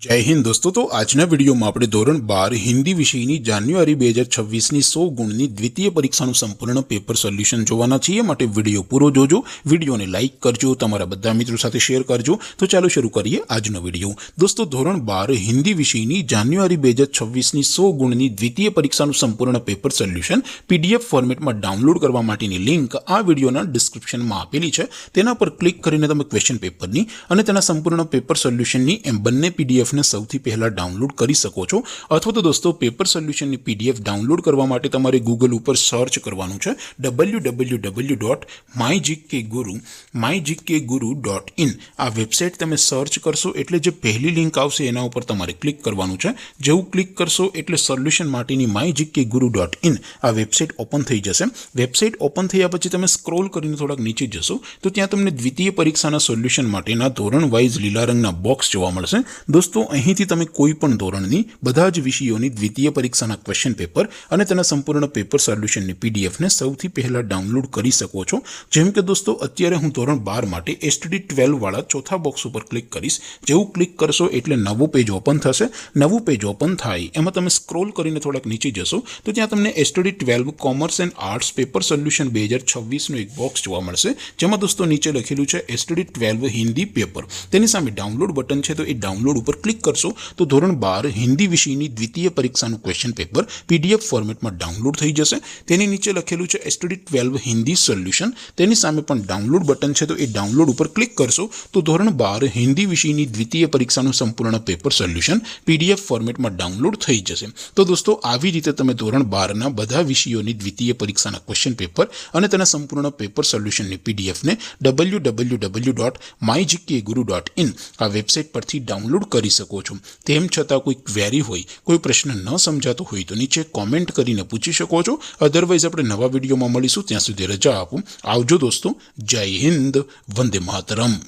जय हिंद दोस्तों। तो आजना वीडियो में આપણે ધોરણ 12 હિન્દી વિષયની જાન્યુઆરી 2026ની 100 ગુણની દ્વિતીય પરીક્ષાનું સંપૂર્ણ પેપર સોલ્યુશન જોવાના છીએ। માટે વિડિયો પૂરો જોજો, વિડિયોને લાઈક કરજો, તમારા બધા મિત્રો સાથે શેર કરજો। તો ચાલો શરૂ કરીએ આજનો વિડિયો। દોસ્તો ધોરણ 12 હિન્દી વિષયની જાન્યુઆરી 2026ની 100 ગુણની દ્વિતીય પરીક્ષાનું સંપૂર્ણ પેપર સોલ્યુશન પીડીએફ ફોર્મેટમાં ડાઉનલોડ કરવા માટેની લિંક આ વિડિયોના ડિસ્ક્રિપ્શનમાં આપેલી છે। તેના પર ક્લિક કરીને તમે ક્વેશ્ચન પેપરની અને તેના સંપૂર્ણ પેપર સોલ્યુશનની એમ બંને પીડીએફ ने સૌથી પહેલા ડાઉનલોડ કરી શકો છો। અથવા તો દોસ્તો પેપર સોલ્યુશનની પીડીએફ ડાઉનલોડ કરવા માટે તમારે ગૂગલ ઉપર સર્ચ કરવાનું છે www.mygkguru.in। આ વેબસાઇટ તમે સર્ચ કરશો એટલે જે પહેલી લિંક આવશે એના ઉપર તમારે ક્લિક કરવાનું છે। જેવું ક્લિક કરશો એટલે સોલ્યુશન માટેની mygkguru.in આ વેબસાઇટ ઓપન થઈ જશે। વેબસાઇટ ઓપન થયા પછી તમે સ્ક્રોલ કરીને થોડાક નીચે જશો તો ત્યાં તમને દ્વિતીય પરીક્ષાના સોલ્યુશન માટેના ધોરણ વાઇઝ લીલા રંગના બોક્સ જોવા મળશે। દોસ્તો અહીંથી તમે કોઈ પણ ધોરણની બધા જ વિષયોની દ્વિતીય પરીક્ષાના ક્વેશ્ચન પેપર અને તેના સંપૂર્ણ પેપર સોલ્યુશનની પીડીએફને સૌથી પહેલા ડાઉનલોડ કરી શકો છો। જેમ કે દોસ્તો અત્યારે હું ધોરણ 12 માટે STD 12 વાળા ચોથા બોક્સ ઉપર ક્લિક કરીશ। જેવું ક્લિક કરશો એટલે નવું પેજ ઓપન થશે। નવું પેજ ઓપન થાય એમાં તમે સ્ક્રોલ કરીને થોડાક નીચે જશો તો ત્યાં તમને STD 12 commerce and arts paper solution 2026નું એક બોક્સ જોવા મળશે। જેમાં દોસ્તો નીચે લખેલું છે STD 12 હિન્દી પેપર। તેની સામે ડાઉનલોડ બટન છે તો એ ડાઉનલોડ ઉપર ક્લિક કરશો તો ધોરણ 12 હિન્દી વિષયની દ્વિતીય પરીક્ષાનું ક્વેશ્ચન પેપર પીડીએફ ફોર્મેટમાં ડાઉનલોડ થઈ જશે। તેની નીચે લખેલું છે STD 12 હિન્દી સોલ્યુશન। તેની સામે પણ ડાઉનલોડ બટન છે તો એ ડાઉનલોડ ઉપર ક્લિક કરશો તો ધોરણ 12 હિન્દી વિષયની દ્વિતીય પરીક્ષાનું સંપૂર્ણ પેપર સોલ્યુશન પીડીએફ ફોર્મેટમાં ડાઉનલોડ થઈ જશે। તો દોસ્તો આવી રીતે તમે ધોરણ 12ના બધા વિષયોની દ્વિતીય પરીક્ષાના ક્વેશ્ચન પેપર અને તેના સંપૂર્ણ પેપર સોલ્યુશનની પીડીએફને www.mygkguru.in આ વેબસાઇટ પરથી ડાઉનલોડ કરી શકો છો। તેમ છતાં કોઈ ક્વેરી હોય, કોઈ પ્રશ્ન ન સમજાતો હોય તો નીચે કોમેન્ટ કરીને પૂછી શકો છો। અધરવાઇઝ આપણે નવા વિડીયોમાં મળીશું, ત્યાં સુધી રજા આપો। આવજો દોસ્તો। જય હિન્દ, વંદે માતરમ।